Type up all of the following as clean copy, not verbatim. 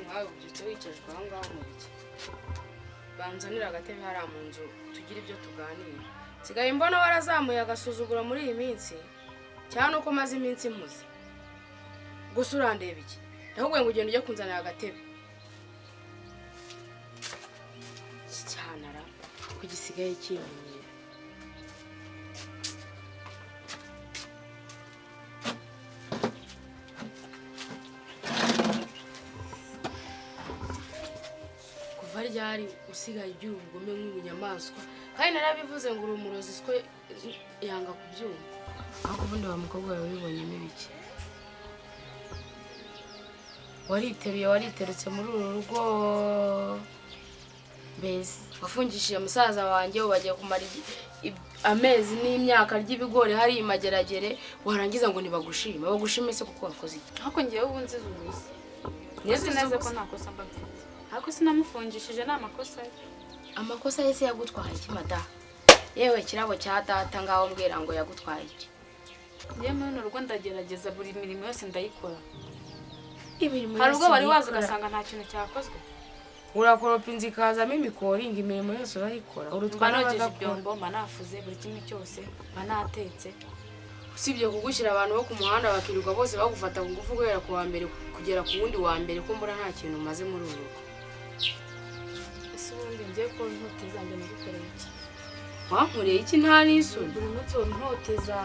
nkawe ubyutse wicajwe aho ngaho mu biki banzanira agatebe hariya mu nzu tugira ibyo tuganira sigaye mbona warazamuye agasuzuguro muri iyi minsi cyane uko maze iminsi mpuze gusa urandeba iki ndahubwo ngo ugende ujye kunzanira agatebe cyanara ko gisigaye kimenyera ryari usigaye ugira ubugome nk'ubunyamaswa kandi narabivuze ngo uri umurozi swe yanga kubyumva aho ubundi wa mukobwa wawe wibonyemo ibiki wariteretse muri uru rugo mbese wafungishije musaza wanjye ubagiye kumara amezi n'imyaka ry'ibigori hari imageragere warangiza ngo nibagushime bagushime se kuko wakoze iki ariko ngiyeho ubunzi ubuzi neze neza ko nakosa mba mfite ariko sinamufungishije amakosa yese yagutwaye iki mada yewe kirabo cya data ngaho mbwira ngo yagutwaye iki yemwe no rugo ndagerageza buri mirimo yose ndayikora imirimo hari ubwo bari waza ugasanga nta kintu cyakozwe urakoropa inzi ikazamo imikoringa imirimo yose urayikora urutwanogeje ibyombo mba nafuze buri kimwe cyose mba natetse usibye kugushyira abantu bo ku muhanda bakirirwa bose bagufata ku ngufu guhera ku wa mbere kugera ku wundi wa mbere ko mbura nta kintu umaze muri uru rugo ubundi ngiye ko ntoteza njye nagukoreye iki wankoreye iki nta n'isoni buri munsi wo ntoteza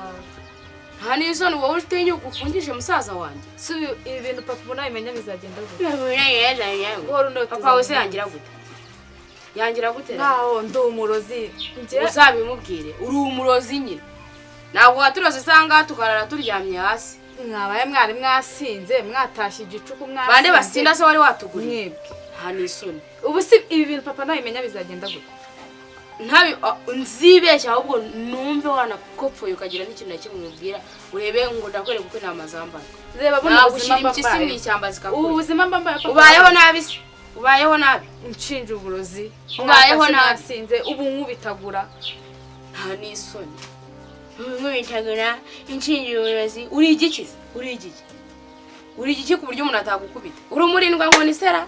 nta n'isoni wowe utinyuka ufungije musaza wanjye si ibi bintu papa ubona bimenya bizagenda gute papa wese yangira gute naho ndi umurozi uzabimubwire uri umurozi nyine ntabwo waturoze isanga tukarara turyamye hasi mwabaye mwari mwasinze mwatashye igicuku mwasinze bande basinda se wari watuguriye mwebwe nta n'isoni ubu si ibi bintu papa nabimenya bizagenda gute nzibeshya ahubwo numve wanakopfoye ukagira n'ikintu na kimwe umubwira urebe ngo ndakwereka uko inama zambaye reba buno ubuzima mbabaye ubu ubuzima mbabaye papa ubayeho nabi se ubayeho nabi inshinja uburozi ubayeho nabi sinze ubu nkubitagura nta n'isoni nkubitagura inshinja uburozi uri igiki ku buryo umuntu atagukubita uri umurindwa nkoni sera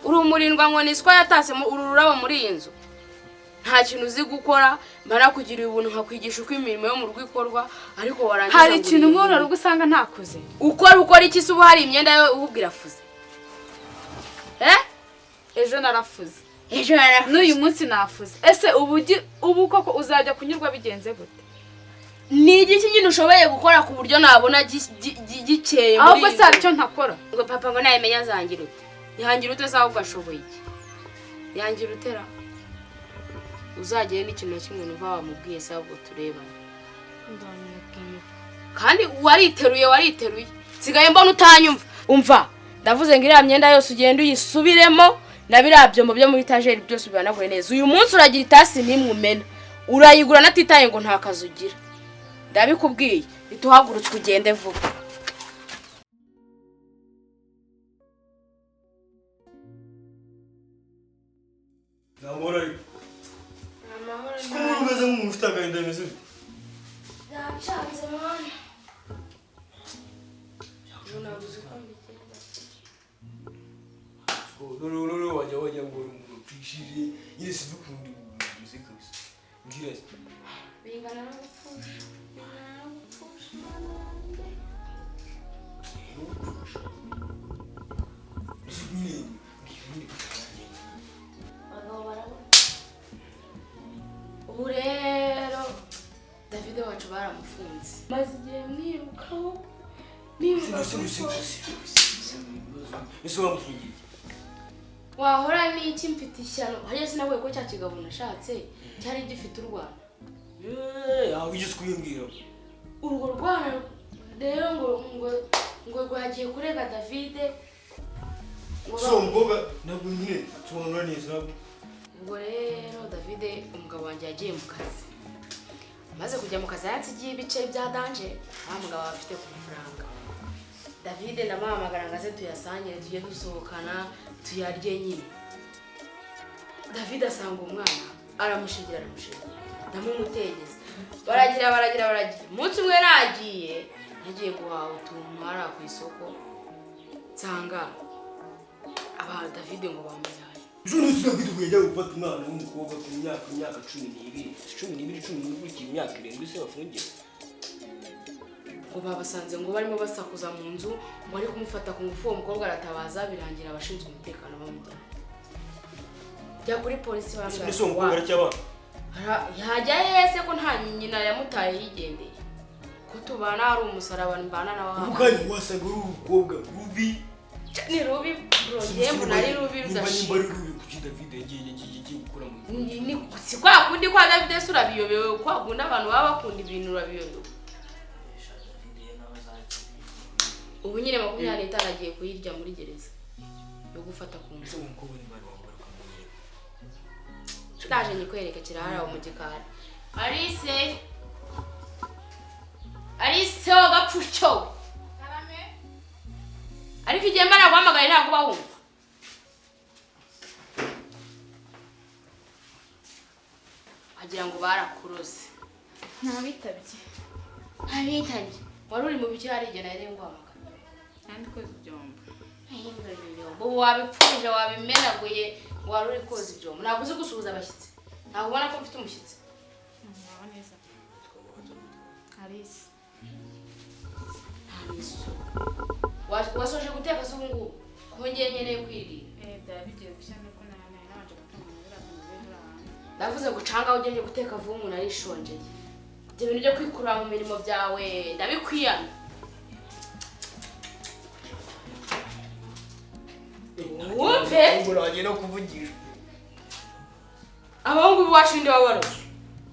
uri umurindwa nkoni swa yatase uru rurabo muri iyi nzu nta kintu uzi gukora mara kugira ubuntu nkakwigisha uko imirimo yo mu rugo ikorwa ariko warangiza hari ikintu nkora rugo usanga ntakoze ukora iki se ubu hari imyenda yo ububwira fuze ejo narafuze n'uyu munsi nafuze ese ubu koko uzajya kunyurwa bigenze gute ni igiki nyine ushoboye gukora ku buryo nabona gikeye muri ahubwo se aricyo ntakora ngo papa ngo nayimenya azangira ute yangira ute zaho ugashoboye iki yangira utera uzagire n'ikintu na kimwe numva wamubwiye se ahubwo turebana kandi wariteruye sigaye mbona utanyumva umva ndavuze ngo iriya myenda yose ugenda uyisubiremo na biriya byombo byo muri tajeri byose ubibanaguye neza uyu munsi uragira itasi n'imwe umena urayigura natitaye ngo nta kazi ugira ndabikubwiye ituhagurutse ugende vuba umeze nk'umuntu ufite agahinda bimeze bite yacanze mwana nabuze ko mbigenda none wajya ngo uri umuntu utishije nyine si dukundi bimeze kabisa mbwira se bingana no gupfusha ubu rero David wacu baramufunze maze igihe mwirukaho ese wamufungiye wahora n'iki mfite ishyano hariya sinavuye ko cya kigabo nashatse cyari gifite urwana aho ugeze kuyimbwira urwo rwana rero ngo rwagiye kurega David so mboga ntabwo nyine tubona neza ubwo rero David umugabo wanjye yagiye mu kazi maze kujya mu kazi yatsigiye ibice bya danje nta mugabo afite ku mafaranga David ndamuhamagara ngo aze tuyasangire tujye dusohokana tuyarye nyine David asanga umwana aramushigira ndamumutegeza baragira umunsi umwe nagiye guhaha utuntu hariya ku isoko nsanga aba David ngo bamujyanye. Ejo nusiga kwitugujya gufata umwana w'umukobwa ku myaka 12 imyaka 7 se bafungiye. Ngo babasanze ngo barimo basakuza mu nzu ngo ari kumufata ku ngufu, uwo mukobwa aratabaza birangira abashinzwe umutekano bamujyanye. Jya kuri polisi bambwira. Ese umukobwa aracyaba? Yajya yese ko nta nyina yamutaye yigendeye. Ko tubana ari umusaraba mbana nawe. Ukanye wasaga uri umukobwa rubi. Ni rubi bro, yemwe nari rubi rudashira. Ni rubi kuki David yagiye gukora mu. Ni si kwa kundi kwa David surabiyobewe kwa gunda abantu baba bakunda ibintu urabiyobewe. Ubu nyine 25 agiye kuyirya muri gereza yo gufata ku nzu. Umukobwa ni bari wambara kamwe. Ndaje nyikwereka kirara mu gikari. Alice gapfucyo. Ariko igihe mbana guhamagara ntabwo bahumva. Agira ngo barakurose. Ntabitabye. Ntabitabye. Wari uri mu biki hari igihe nari nguhamagara. Kandi koza ibyombo. Bo wabipfuje wabimenaguye wari uri koza ibyombo. Ntabwo uzi gusuhuza abashyitsi. Ntabwo ubona ko mfite umushyitsi. Ntabwo neza. Alice. Wasoje guteka se ubungu kongeye nkeneye kwirira. Dabigiye gushyana ko nabanje gutunganya biriya ndavuze gucanga ugenye guteka vuba umuntu arishonjeye. Ibyo bintu byo kwikurura mu mirimo byawe ndabikwiyana. Wumve Ubwo wagiye no kuvugisha. abahungu b'iwacu ninde wabaroze?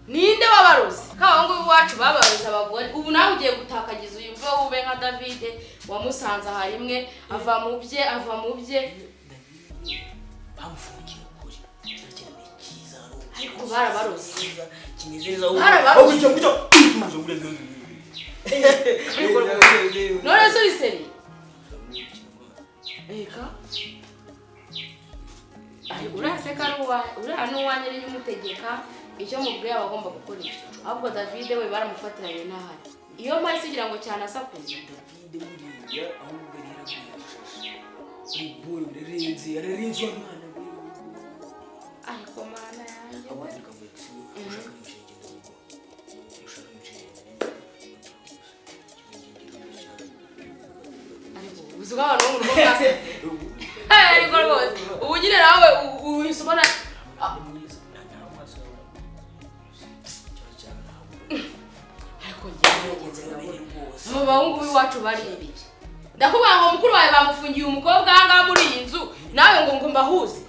Ninde wabaroze? Abahungu b'iwacu babaroze abagore. Ubu nawe ugiye gutakagiza uyu mva ube nka David wamusanze aha rimwe ava mu bye Bamufungiye ukuri. Cyane cyiza ro. ariko barabaroze. Kinezeza ubu. Barabaroze. Kucyo tuzo burega. None so iseri. Eka. Ari uraseka uriya n'uwanye ari umutegeka icyo mubwiye abagomba gukora icyo. Ahubwo David we baramufatiranye n'ahari. Iyo mpari sigira ngo cyane asakuze. David buriya ahubwo rero ari buru rerenze ararenze umwana. Ariko mana yanjye. Abandika mu isi. Uzuga abantu bo mu rugo bwase. Ariko rwose ubu nyine nawe uyisubona ariko njye bahungu b'iwacu baribiki. Ndakuvuga ngo mukuru wawe bamufungiye umukobwa aha muri iyi nzu nawe ngo mbahuze.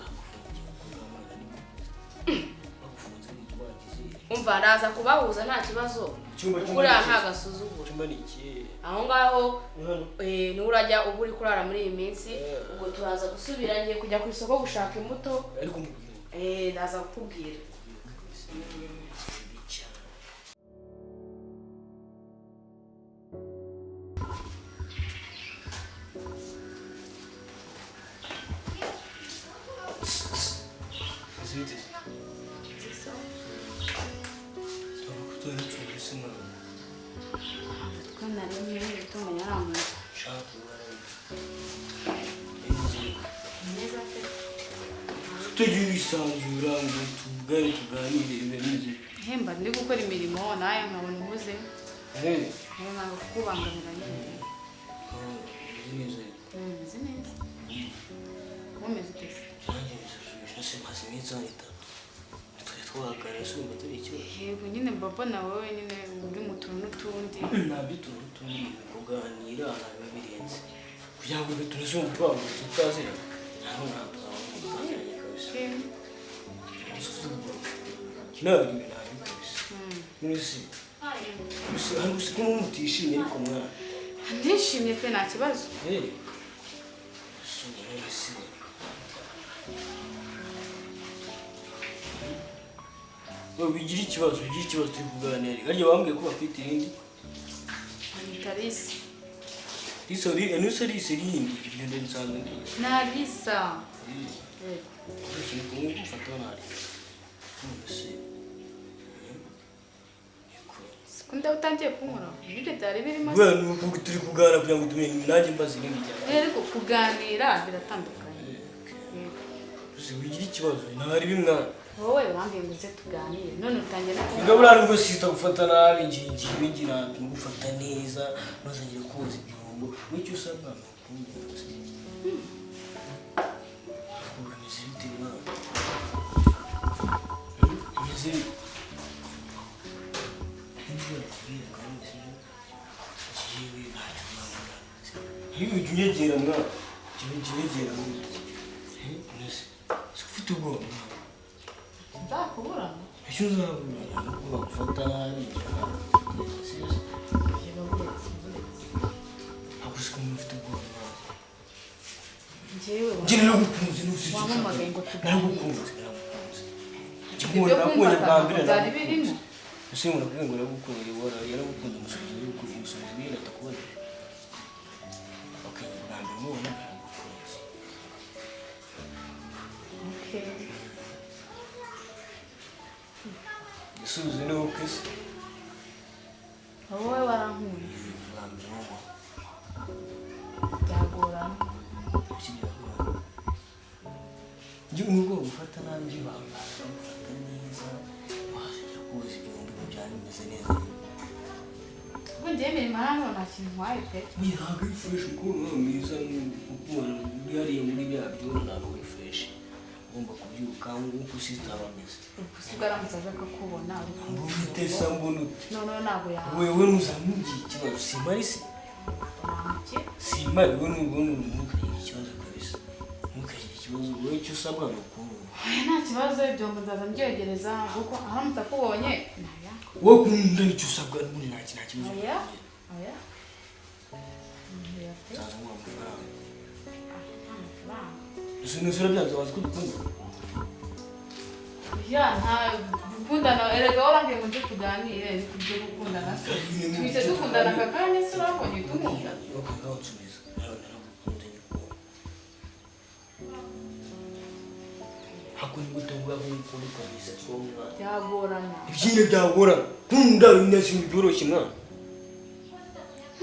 Umva ndaza kubahuza nta kibazo. Kuriya nta gasuzuguro. Aho ngaho ni urajya ubu uri kurara muri iyi minsi ubwo turaza gusubira ngiye kujya ku isoko gushaka imbuto. Ndaza kukubwira. Tugisanzura ngo tuganire ibintu. Hemba ndi gukora imirimo naye nkabona uhuze. Ntabwo kubangamira nyine. Neza. Neza. Umeze utese. Cyangwa se masimeza itatu. Twagara sumba turi ikibazo. Yego nyine baba nawe nyine uri mu tuntu n'utundi. Ntabyo tundi kuganira hano birenze. Kugira ngo tunoze umutwaro tutazira. Ntabwo ntabwo. Kinari nabi kwisi. Mwisi. Hano usiku mutishimye ariko mwana. Ndishimye pe nta kibazo. Mwisi. Bigira ikibazo turi kuganira. Arya bambwiye ko bafite irindi. Tarisi. Lisa Lisa yindi ibyo nsanzwe ndi. Na Lisa. Kungufu ufata nari. Sikunda utangiye kunkora. Ibyo byari birimo. Bwa nuko turi kuganira kugira ngo tumenye nanjye mbaze ibindi cyane. Ariko kuganira biratandukanye. wigira ikibazo ntari bimwana wowe wambwiye ngo uze tuganire none utangira ngabura nubwo sita gufata nabi ngiye bigira ngufata neza ntuzagire koza ibyombo n'icyo usabwa Unyegera mwana unyegera ufite ubwoba nzakubura icyo uzabura ntabwo bagufata nabi ntabwo uzi ko ufite ubwoba njyewe naragukunze wamamagaye ngo naragukunze kimwe nakubonye bwa mbere byari birimo ese umuntu akubwira ngo naragukunze yaragukunze umusubizo yuko umusubizo niyo atakubona Isubizo ni uko isi wowe warankunze byagorana njye umugabo gufata nabi njye bambara gufata neza wajya koza ibihumbi byari bimeze neza ubwo njyewe imirimo hano nta kintu nkwaye pe ntabwo ari fresh kuko umwana mwiza ukubona hariya muri bya byuma ntabwo ari fresh ugomba kubyuka nk'uko sisita aba ameze gusiga aramutse aje akakubona ufite sambona noneho ntabwo yawe wewe ntuzamubwire ikibazo simari se simari we nubona ntukagire ikibazo kabisa ntukagire ikibazo wowe icyo usabwa ni ukubona nta kibazo ibyombo nzaza mbyegereza kuko aramutse akubonye naya wowe kumunda nicyo usabwa n'ubundi nta kibazo oya oya nzaza nguha amafaranga amafaranga ese nusura byanze wazi ko dukunda ya nta gukundana erega warambwiye ngo nje tuganire ibyo gukundana se twite dukundana aka kanya se urabonye tumunda bakunda wansubiza naragukunze nyuko hakuni gutunga nk'ukuri kabisa ko mwana byagorana ibyine byagorana nkunda binasi byoroshye mwana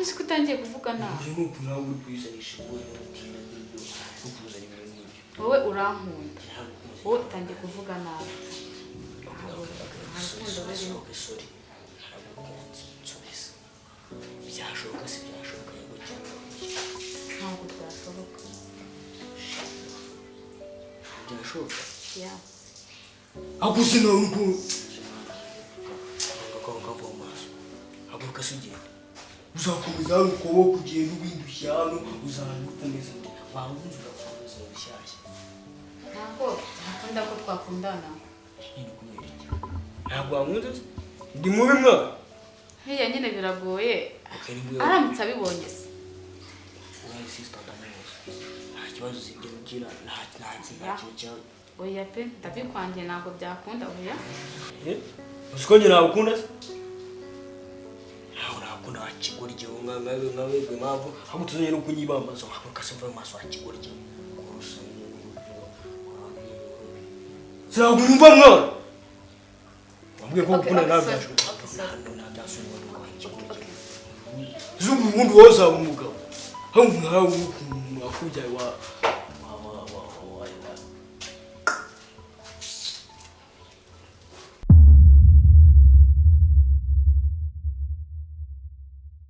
ese ko utangiye kuvuga nawe ibyo nuko nawe uri kwizanisha ubonye utinda n'ibyo ukuzana ibintu n'ibyo wowe urankunda wowe utangiye kuvuga nabi sorry byashoboka si byashoboka yego cyangwa ntabwo byashoboka byashoboka ya akuze nawe uko ngakava mu maso haguruka se ugenda uzakomeza hano ukuboko kugenda ubindushya hano uzakomeza wawundi ugakomeza ubushyashya ntabwo nakunda ko twakundana ntabwo wankunze ndi mubi mwana hiriya nyine biragoye aramutse abibonye se urayi sisita ndamuzi nta kibazo zibyo ugira nta kintu cyawe oya pe ndabikwanjye ntabwo byakunda oya uzi ko njye ntabukunda se ntabwo nakunda wakigorye nkawebwe mpamvu ahubwo tuzanye no kunyibambaza wahaguruka se mvuye mu maso wakigorye kurusa ntabwo numva mwana wambwiye ko gukunda ntabyashoboka zubu ubundi wowe uzaba umugabo aho nkawe ukuntu wakubyaye